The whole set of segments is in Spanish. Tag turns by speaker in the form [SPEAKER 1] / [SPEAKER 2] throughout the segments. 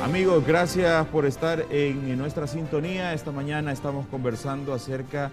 [SPEAKER 1] Amigos, gracias por estar en nuestra sintonía. Esta mañana estamos conversando acerca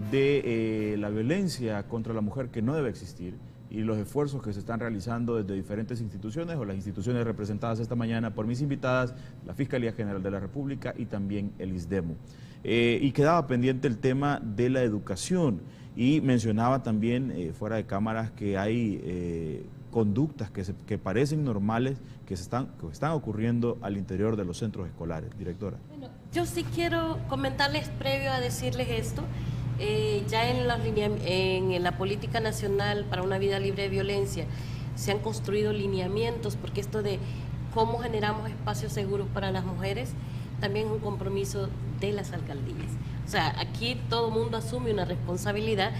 [SPEAKER 1] de la violencia contra la mujer que no debe existir y los esfuerzos que se están realizando desde diferentes instituciones o las instituciones representadas esta mañana por mis invitadas, la Fiscalía General de la República y también el ISDEMU. Y quedaba pendiente el tema de la educación y mencionaba también fuera de cámaras que hay conductas que parecen normales que están ocurriendo al interior de los centros escolares. Directora.
[SPEAKER 2] Bueno, yo sí quiero comentarles previo a decirles esto. Ya en la política nacional para una vida libre de violencia se han construido lineamientos, porque esto de cómo generamos espacios seguros para las mujeres también es un compromiso de las alcaldías. O sea, aquí todo el mundo asume una responsabilidad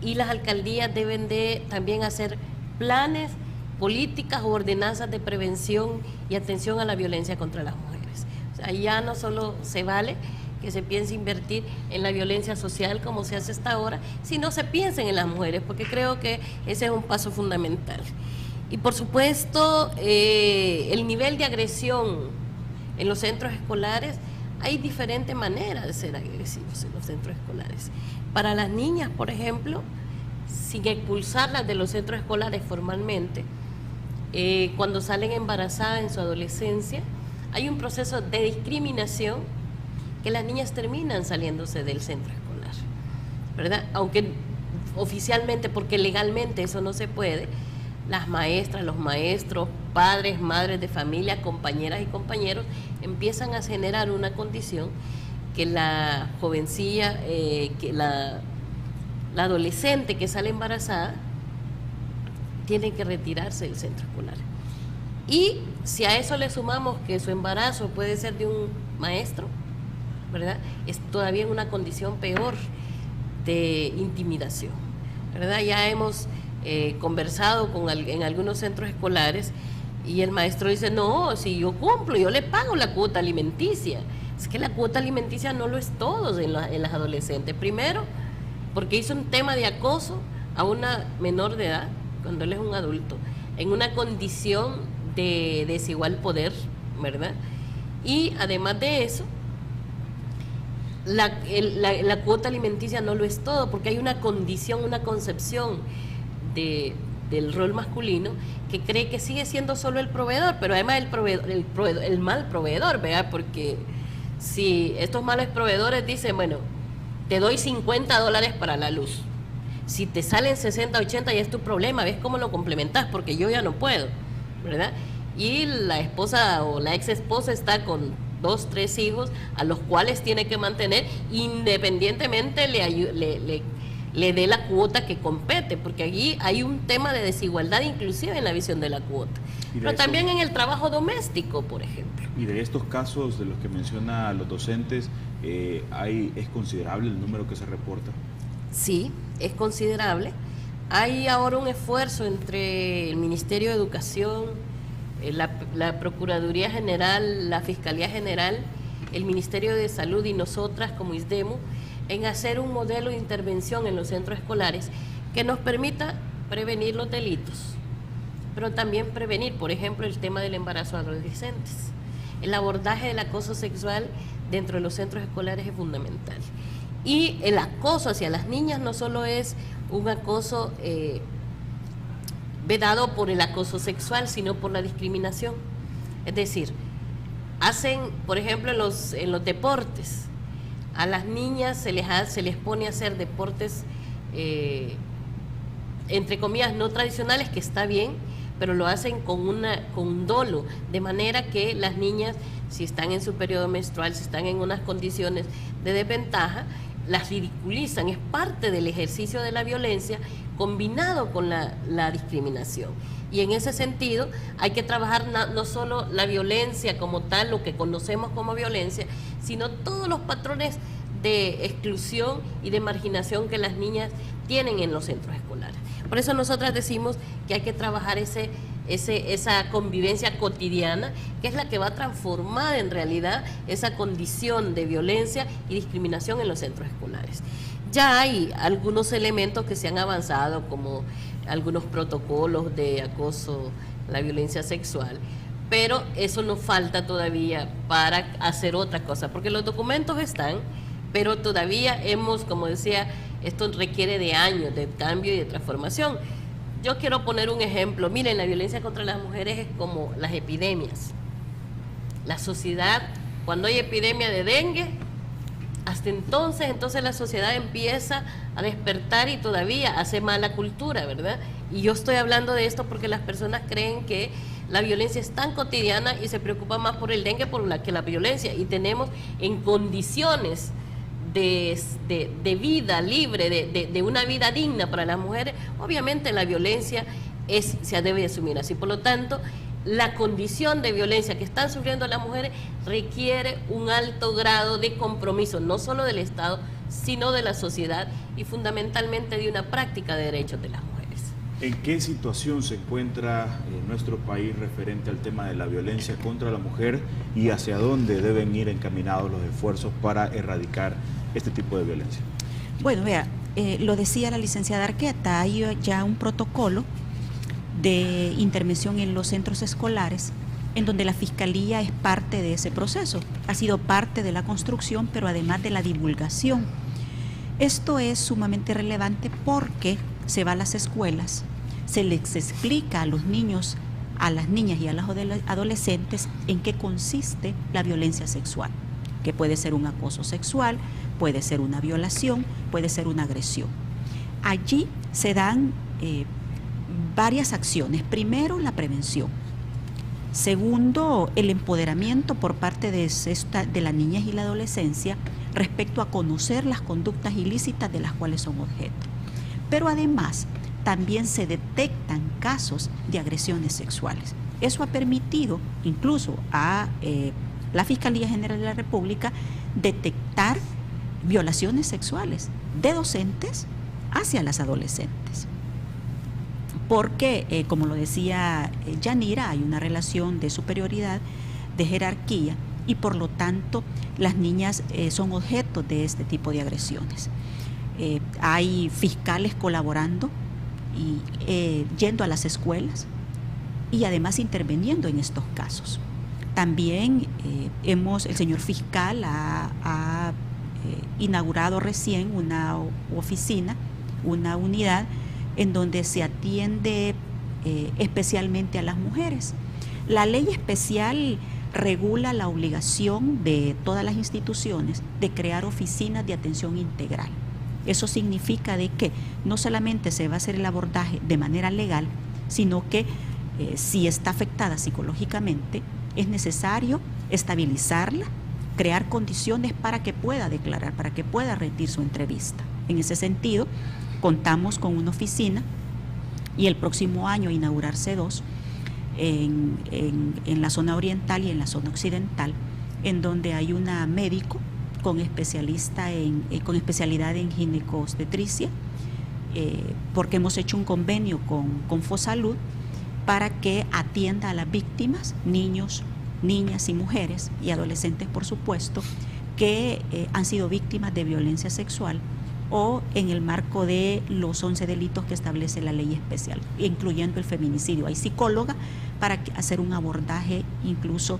[SPEAKER 2] y las alcaldías deben de también hacer planes, políticas o ordenanzas de prevención y atención a la violencia contra las mujeres. O sea, ya no solo se vale que se piense invertir en la violencia social como se hace hasta ahora, sino se piensen en las mujeres, porque creo que ese es un paso fundamental. Y por supuesto, el nivel de agresión en los centros escolares, hay diferentes maneras de ser agresivos en los centros escolares. Para las niñas, por ejemplo, sin expulsarlas de los centros escolares formalmente, cuando salen embarazadas en su adolescencia, hay un proceso de discriminación que las niñas terminan saliéndose del centro escolar, ¿verdad? Aunque oficialmente, porque legalmente eso no se puede, las maestras, los maestros, padres, madres de familia, compañeras y compañeros empiezan a generar una condición que la jovencilla, que la adolescente que sale embarazada tiene que retirarse del centro escolar. Y si a eso le sumamos que su embarazo puede ser de un maestro, ¿verdad?, es todavía una condición peor de intimidación, ¿verdad? Ya hemos conversado en algunos centros escolares y el maestro dice, no, si yo cumplo, yo le pago la cuota alimenticia. Es que la cuota alimenticia no lo es todo en las adolescentes. Primero, porque hizo un tema de acoso a una menor de edad, cuando él es un adulto, en una condición de desigual poder, ¿verdad? Y además de eso, la cuota alimenticia no lo es todo, porque hay una condición, una concepción del rol masculino que cree que sigue siendo solo el proveedor, pero además el mal proveedor, ¿verdad? Porque si estos malos proveedores dicen, bueno, te doy $50 para la luz, si te salen 60, 80 ya es tu problema, ves cómo lo complementas, porque yo ya no puedo, ¿verdad? Y la esposa o la ex esposa está con 2, 3 hijos a los cuales tiene que mantener independientemente le dé la cuota que compete, porque allí hay un tema de desigualdad inclusive en la visión de la cuota, pero también en el trabajo doméstico, por ejemplo.
[SPEAKER 1] Y de estos casos de los que menciona los docentes, ¿es considerable el número que se reporta?
[SPEAKER 2] Sí, es considerable. Hay ahora un esfuerzo entre el Ministerio de Educación, la Procuraduría General, la Fiscalía General, el Ministerio de Salud y nosotras como ISDEMU, en hacer un modelo de intervención en los centros escolares que nos permita prevenir los delitos, pero también prevenir, por ejemplo, el tema del embarazo de adolescentes. El abordaje del acoso sexual dentro de los centros escolares es fundamental. Y el acoso hacia las niñas no solo es un acoso vedado por el acoso sexual, sino por la discriminación. Es decir, hacen, por ejemplo, en los deportes, a las niñas se les pone a hacer deportes, entre comillas, no tradicionales, que está bien, pero lo hacen con dolo, de manera que las niñas, si están en su periodo menstrual, si están en unas condiciones de desventaja, las ridiculizan. Es parte del ejercicio de la violencia combinado con la discriminación. Y en ese sentido hay que trabajar no solo la violencia como tal, lo que conocemos como violencia, sino todos los patrones de exclusión y de marginación que las niñas tienen en los centros escolares. Por eso nosotras decimos que hay que trabajar esa convivencia cotidiana, que es la que va a transformar en realidad esa condición de violencia y discriminación en los centros escolares. Ya hay algunos elementos que se han avanzado, como algunos protocolos de acoso, la violencia sexual, pero eso nos falta todavía para hacer otra cosa, porque los documentos están, pero todavía como decía, esto requiere de años de cambio y de transformación. Yo quiero poner un ejemplo. Miren, la violencia contra las mujeres es como las epidemias. La sociedad, cuando hay epidemia de dengue, hasta entonces la sociedad empieza a despertar y todavía hace mala cultura, ¿verdad? Y yo estoy hablando de esto porque las personas creen que la violencia es tan cotidiana y se preocupa más por el dengue que la violencia, y tenemos en condiciones de vida libre, de una vida digna para las mujeres. Obviamente la violencia se debe asumir así. Por lo tanto, la condición de violencia que están sufriendo las mujeres requiere un alto grado de compromiso, no solo del Estado, sino de la sociedad y fundamentalmente de una práctica de derechos de las mujeres.
[SPEAKER 1] ¿En qué situación se encuentra nuestro país referente al tema de la violencia contra la mujer y hacia dónde deben ir encaminados los esfuerzos para erradicar este tipo de violencia?
[SPEAKER 3] Bueno, vea, lo decía la licenciada Arqueta, hay ya un protocolo de intervención en los centros escolares, en donde la Fiscalía es parte de ese proceso, ha sido parte de la construcción, pero además de la divulgación. Esto es sumamente relevante porque se va a las escuelas, se les explica a los niños, a las niñas y a los adolescentes en qué consiste la violencia sexual, que puede ser un acoso sexual, puede ser una violación, puede ser una agresión. Allí se dan varias acciones. Primero, la prevención. Segundo, el empoderamiento por parte de la niñez y la adolescencia respecto a conocer las conductas ilícitas de las cuales son objeto. Pero además, también se detectan casos de agresiones sexuales. Eso ha permitido incluso a la Fiscalía General de la República detectar violaciones sexuales de docentes hacia las adolescentes. Porque, como lo decía Yanira, hay una relación de superioridad, de jerarquía, y por lo tanto las niñas son objeto de este tipo de agresiones. Hay fiscales colaborando y yendo a las escuelas y además interviniendo en estos casos. También el señor fiscal ha inaugurado recién una oficina, una unidad en donde se atiende especialmente a las mujeres. La ley especial regula la obligación de todas las instituciones de crear oficinas de atención integral. Eso significa de que no solamente se va a hacer el abordaje de manera legal, sino que si está afectada psicológicamente, es necesario estabilizarla, crear condiciones para que pueda declarar, para que pueda rendir su entrevista. En ese sentido, contamos con una oficina y el próximo año inaugurarse dos en la zona oriental y en la zona occidental, en donde hay una médico con especialidad en ginecobstetricia, porque hemos hecho un convenio con Fosalud para que atienda a las víctimas, niños, niñas y mujeres y adolescentes, por supuesto, que han sido víctimas de violencia sexual o en el marco de los 11 delitos que establece la ley especial, incluyendo el feminicidio. Hay psicóloga para hacer un abordaje, incluso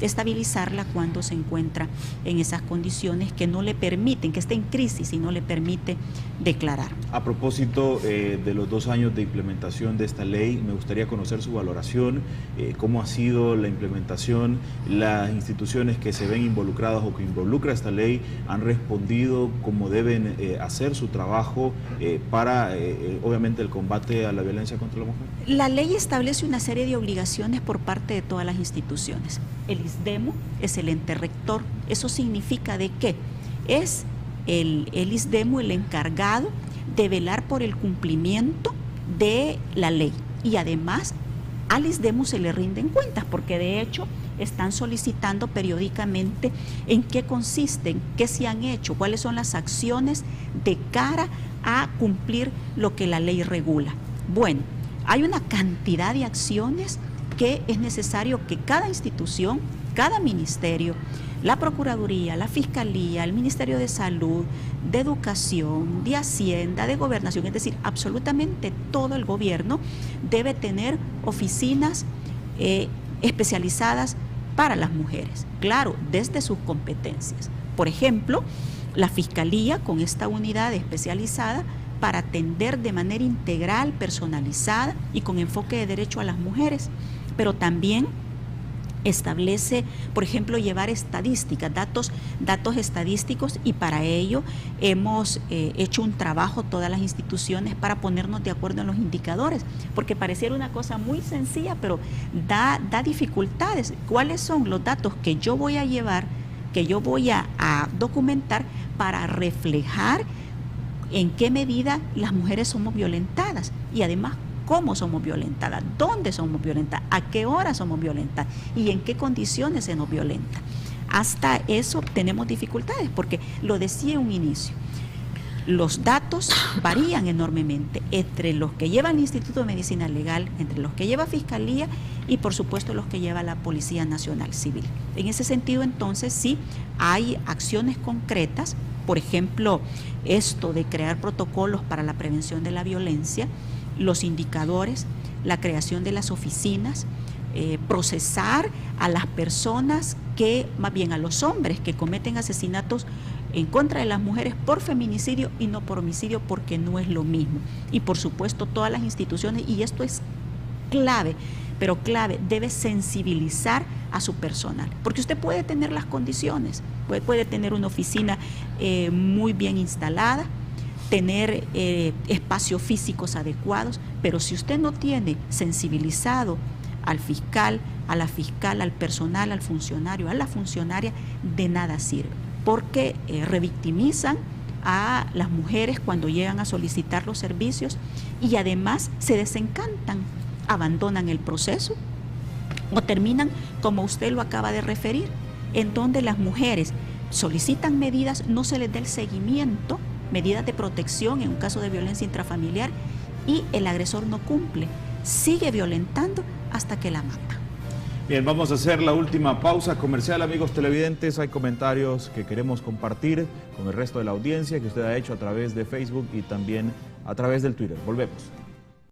[SPEAKER 3] estabilizarla cuando se encuentra en esas condiciones que no le permiten, que esté en crisis y no le permite declarar.
[SPEAKER 1] A propósito de los 2 años de implementación de esta ley, me gustaría conocer su valoración, cómo ha sido la implementación, las instituciones que se ven involucradas o que involucra esta ley han respondido como deben hacer su trabajo para, obviamente, el combate a la violencia contra la mujer.
[SPEAKER 3] La ley establece una serie de obligaciones por parte de todas las instituciones. El ISDEMU es el ente rector. Eso significa de que es el ISDEMU el encargado de velar por el cumplimiento de la ley. Y además al ISDEMU se le rinden cuentas, porque de hecho están solicitando periódicamente en qué consisten, qué se han hecho, cuáles son las acciones de cara a cumplir lo que la ley regula. Bueno, hay una cantidad de acciones que es necesario que cada institución, cada ministerio, la Procuraduría, la Fiscalía, el Ministerio de Salud, de Educación, de Hacienda, de Gobernación, es decir, absolutamente todo el gobierno debe tener oficinas especializadas para las mujeres, claro, desde sus competencias. Por ejemplo, la Fiscalía con esta unidad especializada para atender de manera integral, personalizada y con enfoque de derecho a las mujeres, pero también establece, por ejemplo, llevar estadísticas, datos estadísticos, y para ello hemos hecho un trabajo todas las instituciones para ponernos de acuerdo en los indicadores, porque pareciera una cosa muy sencilla, pero da dificultades. ¿Cuáles son los datos que yo voy a llevar, que yo voy a documentar para reflejar en qué medida las mujeres somos violentadas y además cómo somos violentadas, dónde somos violentadas, a qué hora somos violentadas y en qué condiciones se nos violenta? Hasta eso tenemos dificultades, porque lo decía en un inicio, los datos varían enormemente entre los que lleva el Instituto de Medicina Legal, entre los que lleva Fiscalía y por supuesto los que lleva la Policía Nacional Civil. En ese sentido, entonces, sí hay acciones concretas, por ejemplo, esto de crear protocolos para la prevención de la violencia, los indicadores, la creación de las oficinas, procesar a las personas que, más bien a los hombres que cometen asesinatos en contra de las mujeres por feminicidio y no por homicidio, porque no es lo mismo. Y por supuesto todas las instituciones, y esto es clave, pero clave, debe sensibilizar a su personal, porque usted puede tener las condiciones, puede tener una oficina muy bien instalada, tener espacios físicos adecuados, pero si usted no tiene sensibilizado al fiscal, a la fiscal, al personal, al funcionario, a la funcionaria, de nada sirve, porque revictimizan a las mujeres cuando llegan a solicitar los servicios y además se desencantan, abandonan el proceso o terminan, como usted lo acaba de referir, en donde las mujeres solicitan medidas, no se les da el seguimiento, medidas de protección en un caso de violencia intrafamiliar, y el agresor no cumple, sigue violentando hasta que la mata.
[SPEAKER 1] Bien, vamos a hacer la última pausa comercial, amigos televidentes. Hay comentarios que queremos compartir con el resto de la audiencia que usted ha hecho a través de Facebook y también a través del Twitter. Volvemos.